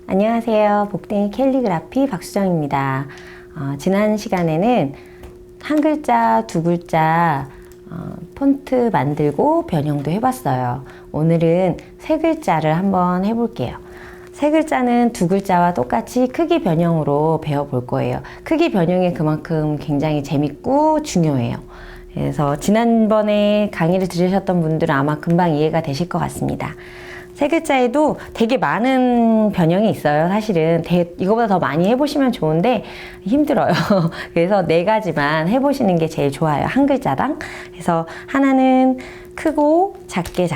안녕하세요. 복댕이 캘리그라피 박수정입니다. 지난 시간에는 한 글자, 두 글자 폰트 만들고 변형도 해봤어요. 오늘은 세 글자를 한번 해볼게요. 세 글자는 두 글자와 똑같이 크기 변형으로 배워볼 거예요. 크기 변형이 그만큼 굉장히 재밌고 중요해요. 그래서 지난번에 강의를 들으셨던 분들은 아마 금방 이해가 되실 것 같습니다. 세 글자에도 되게 많은 변형이 있어요. 사실은 이거보다 더 많이 해보시면 좋은데 힘들어요. 그래서 네 가지만 해보시는 게 제일 좋아요. 한 글자당. 그래서 하나는 크고 작게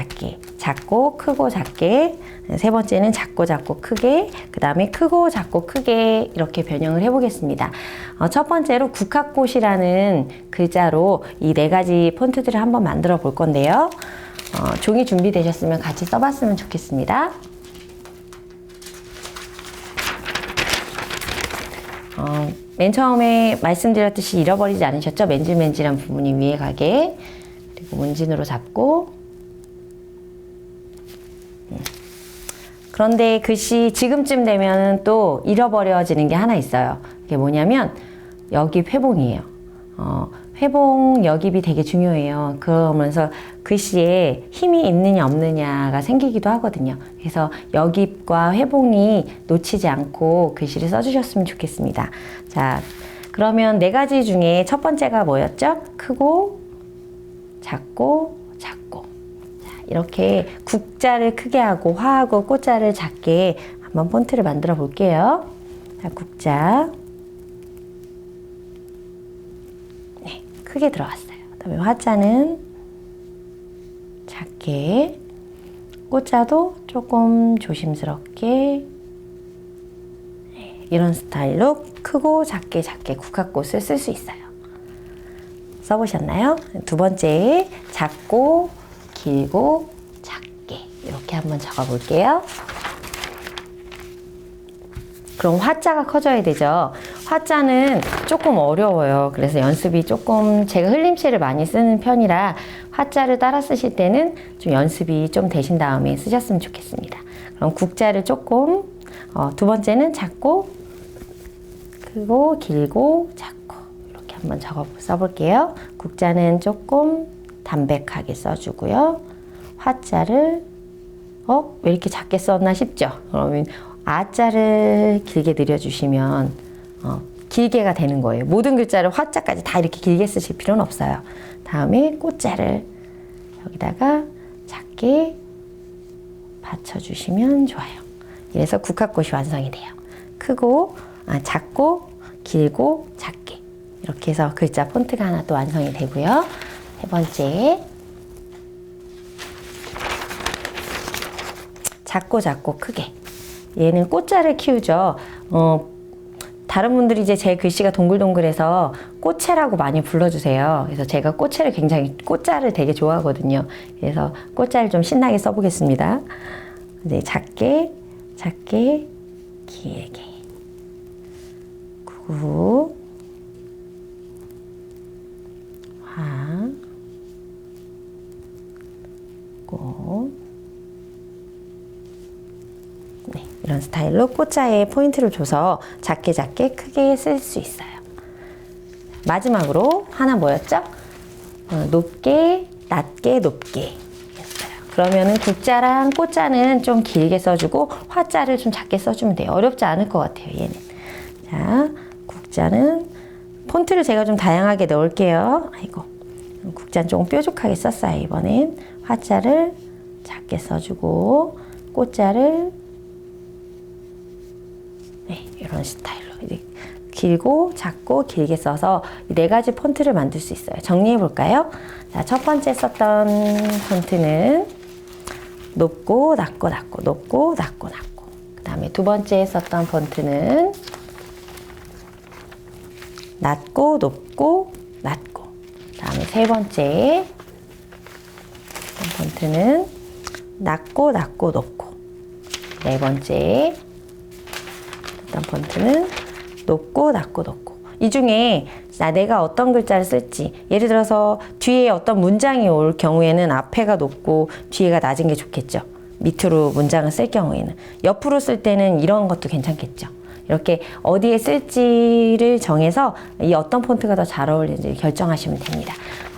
작고 크고 작게, 세 번째는 작고 크게, 그 다음에 크고 작고 크게 이렇게 변형을 해보겠습니다. 첫 번째로 국화꽃이라는 글자로 이 네 가지 폰트들을 한번 만들어 볼 건데요. 종이 준비되셨으면 같이 써봤으면 좋겠습니다. 맨 처음에 말씀드렸듯이 잃어버리지 않으셨죠? 맨질맨질한 부분이 위에 가게. 그리고 문진으로 잡고. 그런데 글씨 지금쯤 되면 또 잃어버려지는 게 하나 있어요. 그게 뭐냐면 여기 회봉이에요. 회봉 여깁이 되게 중요해요. 그러면서 글씨에 힘이 있느냐 없느냐가 생기기도 하거든요. 그래서 여깁과 회봉이 놓치지 않고 글씨를 써주셨으면 좋겠습니다. 자, 그러면 네 가지 중에 첫 번째가 뭐였죠? 크고 작고. 자, 이렇게 국자를 크게 하고 화하고 꽃자를 작게 한번 폰트를 만들어 볼게요. 자, 국자. 크게 들어갔어요. 그다음에 화자는 작게, 꽃자도 조금 조심스럽게, 이런 스타일로 크고 작게 국화꽃을 쓸 수 있어요. 써보셨나요? 두 번째, 작고 길고 작게 이렇게 한번 적어볼게요. 그럼 화자가 커져야 되죠. 화자는 조금 어려워요. 그래서 연습이 조금, 제가 흘림체를 많이 쓰는 편이라 화자를 따라 쓰실 때는 좀 연습이 좀 되신 다음에 쓰셨으면 좋겠습니다. 그럼 국자를 조금, 두 번째는 작고, 크고, 길고, 작고 이렇게 한번 써볼게요. 국자는 조금 담백하게 써주고요. 화자를 왜 이렇게 작게 썼나 싶죠? 그러면 아자를 길게 늘려주시면 길게가 되는 거예요. 모든 글자를 화자까지 다 이렇게 길게 쓰실 필요는 없어요. 다음에 꽃자를 여기다가 작게 받쳐주시면 좋아요. 이래서 국화꽃이 완성이 돼요. 작고 길고 작게 이렇게 해서 글자 폰트가 하나 또 완성이 되고요. 세 번째, 작고 크게. 얘는 꽃자를 키우죠. 다른 분들이 이제 제 글씨가 동글동글해서 꽃채라고 많이 불러주세요. 그래서 제가 꽃자를 되게 좋아하거든요. 그래서 꽃자를 좀 신나게 써보겠습니다. 네, 작게, 길게. 구, 화, 꽃. 네, 이런 스타일로 꽃자에 포인트를 줘서 작게 크게 쓸 수 있어요. 마지막으로 하나 뭐였죠? 높게 낮게 였어요. 그러면은 국자랑 꽃자는 좀 길게 써주고 화자를 좀 작게 써주면 돼요. 어렵지 않을 것 같아요, 얘는. 자, 국자는 폰트를 제가 좀 다양하게 넣을게요. 국자는 조금 뾰족하게 썼어요. 이번엔 화자를 작게 써주고 꽃자를 이런 스타일로 길고 작고 길게 써서 네 가지 폰트를 만들 수 있어요. 정리해 볼까요? 자, 첫 번째 썼던 폰트는 높고 낮고 그 다음에 두 번째 썼던 폰트는 낮고 높고 그 다음에 세 번째 폰트는 낮고 높고, 네 번째 어떤 폰트는 높고 이 중에 내가 어떤 글자를 쓸지, 예를 들어서 뒤에 어떤 문장이 올 경우에는 앞에가 높고 뒤에가 낮은 게 좋겠죠. 밑으로 문장을 쓸 경우에는. 옆으로 쓸 때는 이런 것도 괜찮겠죠. 이렇게 어디에 쓸지를 정해서 이 어떤 폰트가 더 잘 어울리는지 결정하시면 됩니다.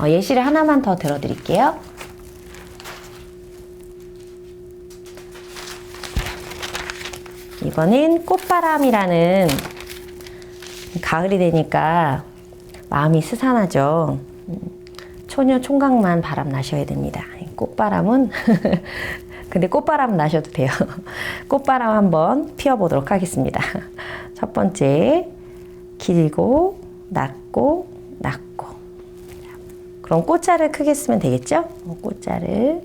예시를 하나만 더 들어드릴게요. 이번엔 꽃바람이라는, 가을이 되니까 마음이 스산하죠. 초녀 총각만 바람 나셔야 됩니다. 꽃바람은 근데 꽃바람 나셔도 돼요. 꽃바람 한번 피워보도록 하겠습니다. 첫 번째, 길고 낮고 낮고. 그럼 꽃자를 크게 쓰면 되겠죠? 꽃자를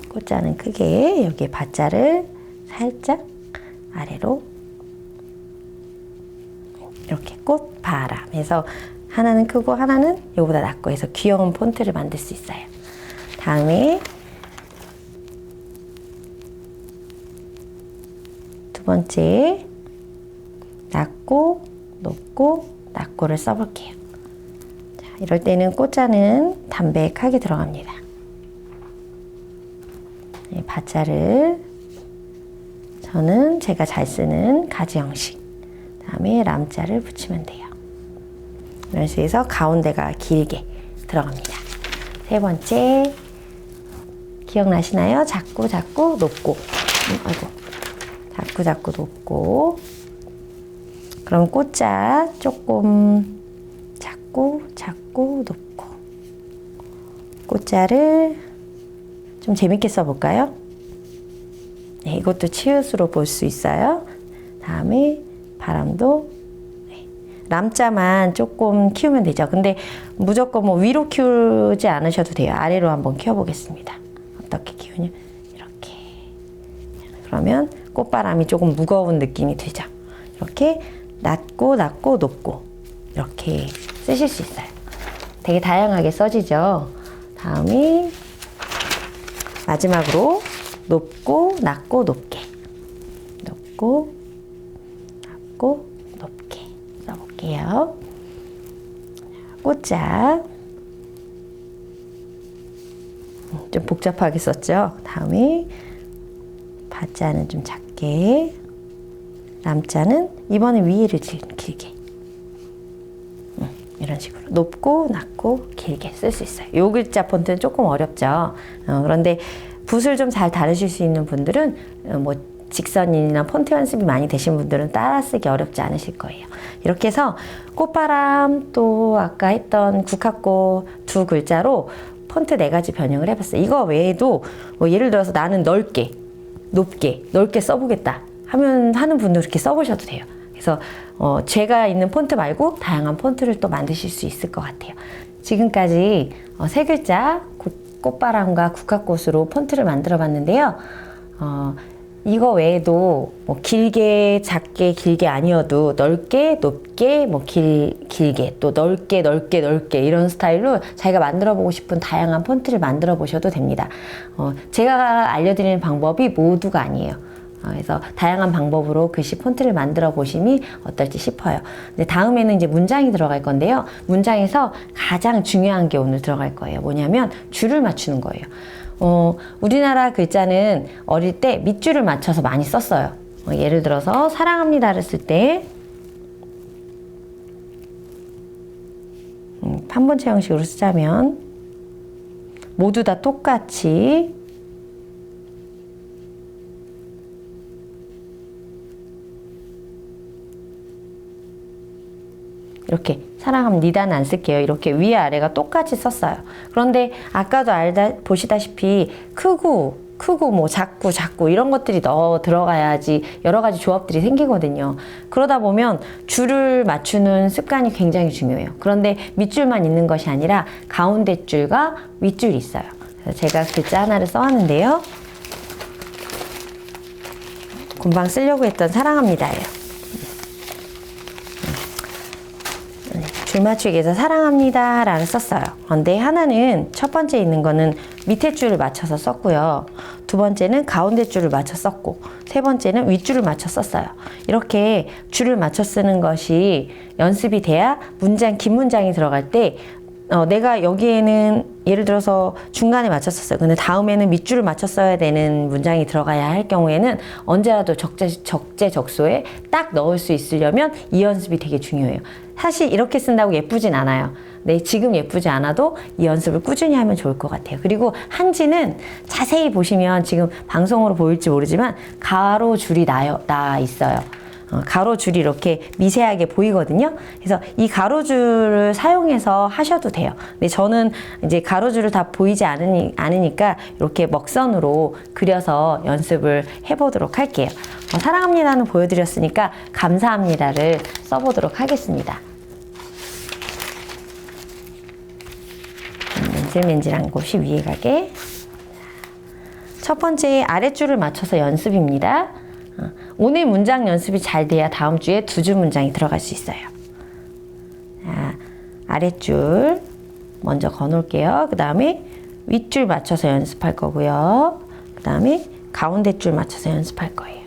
꽃자는 크게, 여기에 밭자를 살짝 아래로 이렇게 꽃바람 해서 하나는 크고 하나는 이거보다 낮고 해서 귀여운 폰트를 만들 수 있어요. 다음에 두 번째, 낮고 높고 낮고를 써볼게요. 자, 이럴 때는 꽃자는 담백하게 들어갑니다. 네, 밭자를 저는 제가 잘 쓰는 가지 형식, 다음에 람자를 붙이면 돼요. 이런 식으로 해서 가운데가 길게 들어갑니다. 세 번째, 기억나시나요? 작고 작고 높고. 아이고, 작고 작고 높고. 그럼 꽃자 조금 작고 작고 높고. 꽃자를 좀 재밌게 써볼까요? 네, 이것도 치읓으로 볼 수 있어요. 다음에 바람도 람자만 조금 키우면 되죠. 근데 무조건 뭐 위로 키우지 않으셔도 돼요. 아래로 한번 키워보겠습니다. 어떻게 키우냐? 이렇게. 그러면 꽃바람이 조금 무거운 느낌이 들죠. 이렇게 낮고 낮고 높고 이렇게 쓰실 수 있어요. 되게 다양하게 써지죠. 다음에 마지막으로 높고 낮고 높게, 높고 낮고 높게 써볼게요. 꽃자 좀 복잡하게 썼죠. 다음에 밭자는 좀 작게, 람자는 이번에 위를 길게, 이런 식으로 높고 낮고 길게 쓸 수 있어요. 요 글자 폰트는 조금 어렵죠. 그런데 붓을 좀 잘 다루실 수 있는 분들은 뭐 직선이나 폰트 연습이 많이 되신 분들은 따라 쓰기 어렵지 않으실 거예요. 이렇게 해서 꽃바람, 또 아까 했던 국화꽃 두 글자로 폰트 4가지 변형을 해봤어요. 이거 외에도 뭐 예를 들어서 나는 넓게, 높게, 넓게 써보겠다 하는 분도 이렇게 써보셔도 돼요. 그래서 제가 있는 폰트 말고 다양한 폰트를 또 만드실 수 있을 것 같아요. 지금까지 3글자 꽃바람과 국화꽃으로 폰트를 만들어 봤는데요. 이거 외에도 뭐 길게, 작게, 길게 아니어도 넓게, 높게, 뭐 길게, 또 넓게, 넓게, 넓게 이런 스타일로 자기가 만들어 보고 싶은 다양한 폰트를 만들어 보셔도 됩니다. 제가 알려드리는 방법이 모두가 아니에요. 그래서 다양한 방법으로 글씨 폰트를 만들어 보심이 어떨지 싶어요. 근데 다음에는 이제 문장이 들어갈 건데요. 문장에서 가장 중요한 게 오늘 들어갈 거예요. 뭐냐면 줄을 맞추는 거예요. 우리나라 글자는 어릴 때 밑줄을 맞춰서 많이 썼어요. 예를 들어서 사랑합니다를 쓸 때 판본체 형식으로 쓰자면 모두 다 똑같이 이렇게 사랑합니다는 안 쓸게요. 이렇게 위아래가 똑같이 썼어요. 그런데 아까도 보시다시피 크고 뭐 작고 이런 것들이 들어가야지 여러 가지 조합들이 생기거든요. 그러다 보면 줄을 맞추는 습관이 굉장히 중요해요. 그런데 밑줄만 있는 것이 아니라 가운데 줄과 윗줄이 있어요. 그래서 제가 글자 하나를 써왔는데요. 금방 쓰려고 했던 사랑합니다예요. 줄 맞추기 위해서 사랑합니다 라고 썼어요. 그런데 하나는 첫 번째 있는 거는 밑에 줄을 맞춰서 썼고요. 두 번째는 가운데 줄을 맞춰 썼고, 세 번째는 윗줄을 맞춰 썼어요. 이렇게 줄을 맞춰 쓰는 것이 연습이 돼야 긴 문장이 들어갈 때 내가 여기에는 예를 들어서 중간에 맞췄었어요. 근데 다음에는 밑줄을 맞췄어야 되는 문장이 들어가야 할 경우에는 언제라도 적재적소에 딱 넣을 수 있으려면 이 연습이 되게 중요해요. 사실 이렇게 쓴다고 예쁘진 않아요. 네, 지금 예쁘지 않아도 이 연습을 꾸준히 하면 좋을 것 같아요. 그리고 한지는 자세히 보시면 지금 방송으로 보일지 모르지만 가로줄이 나 있어요. 가로줄이 이렇게 미세하게 보이거든요. 그래서 이 가로줄을 사용해서 하셔도 돼요. 근데 저는 이제 가로줄을 다 보이지 않으니까 이렇게 먹선으로 그려서 연습을 해보도록 할게요. 사랑합니다는 보여드렸으니까 감사합니다를 써보도록 하겠습니다. 맨질맨질한 곳이 위에 가게. 첫 번째 아랫줄을 맞춰서 연습입니다. 오늘 문장 연습이 잘 돼야 다음 주에 두 줄 문장이 들어갈 수 있어요. 자, 아랫줄 먼저 거놓을게요. 그 다음에 윗줄 맞춰서 연습할 거고요. 그 다음에 가운데 줄 맞춰서 연습할 거예요.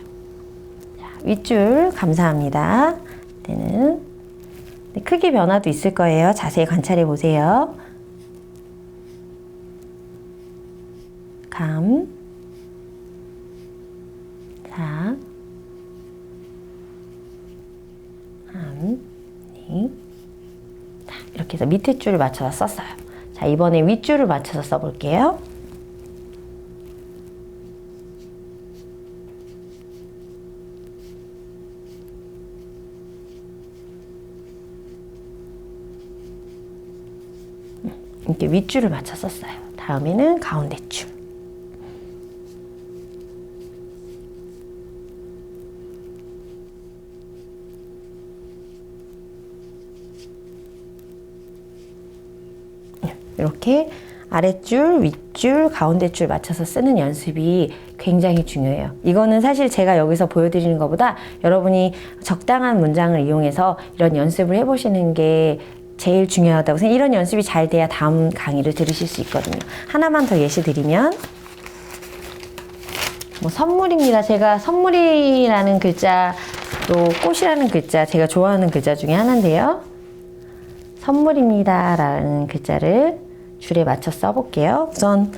자, 윗줄 감사합니다. 때는 크기 변화도 있을 거예요. 자세히 관찰해 보세요. 감, 사, 이렇게 해서 밑에 줄을 맞춰서 썼어요. 자, 이번에 윗줄을 맞춰서 써볼게요. 이렇게 윗줄을 맞춰 썼어요. 다음에는 가운데 줄. 이렇게 아랫줄, 윗줄, 가운데 줄 맞춰서 쓰는 연습이 굉장히 중요해요. 이거는 사실 제가 여기서 보여드리는 것보다 여러분이 적당한 문장을 이용해서 이런 연습을 해보시는 게 제일 중요하다고 생각해요. 이런 연습이 잘 돼야 다음 강의를 들으실 수 있거든요. 하나만 더 예시 드리면 선물입니다. 제가 선물이라는 글자, 또 꽃이라는 글자, 제가 좋아하는 글자 중에 하나인데요. 선물입니다 라는 글자를 줄에 맞춰 써볼게요. 우선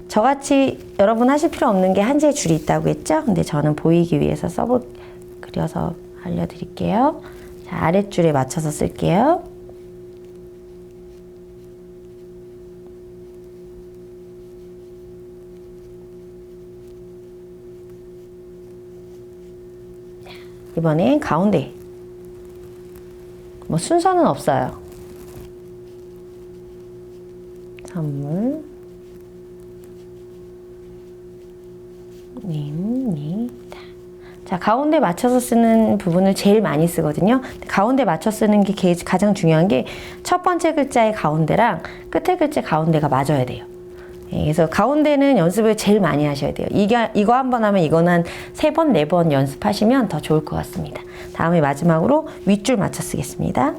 저같이 여러분 하실 필요 없는 게 한지의 줄이 있다고 했죠? 근데 저는 보이기 위해서 그려서 알려드릴게요. 자, 아랫줄에 맞춰서 쓸게요. 이번엔 가운데. 순서는 없어요. 선물 입니다. 자, 가운데 맞춰서 쓰는 부분을 제일 많이 쓰거든요. 가운데 맞춰 쓰는 게 가장 중요한 게 첫 번째 글자의 가운데랑 끝에 글자 가운데가 맞아야 돼요. 그래서 가운데는 연습을 제일 많이 하셔야 돼요. 이거 한 번 하면 이거는 한 3번, 4번 연습하시면 더 좋을 것 같습니다. 다음에 마지막으로 윗줄 맞춰 쓰겠습니다.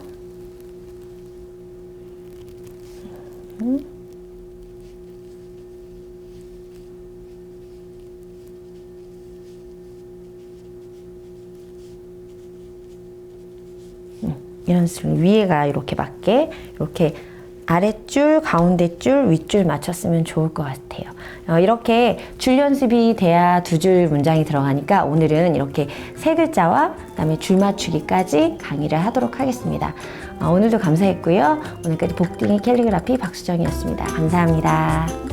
이런 식으로 위에가 이렇게 맞게 이렇게 아랫줄, 가운데 줄, 윗줄 맞췄으면 좋을 것 같아요. 이렇게 줄 연습이 돼야 두 줄 문장이 들어가니까 오늘은 이렇게 세 글자와 그다음에 줄 맞추기까지 강의를 하도록 하겠습니다. 오늘도 감사했고요. 오늘까지 복딩의 캘리그라피 박수정이었습니다. 감사합니다.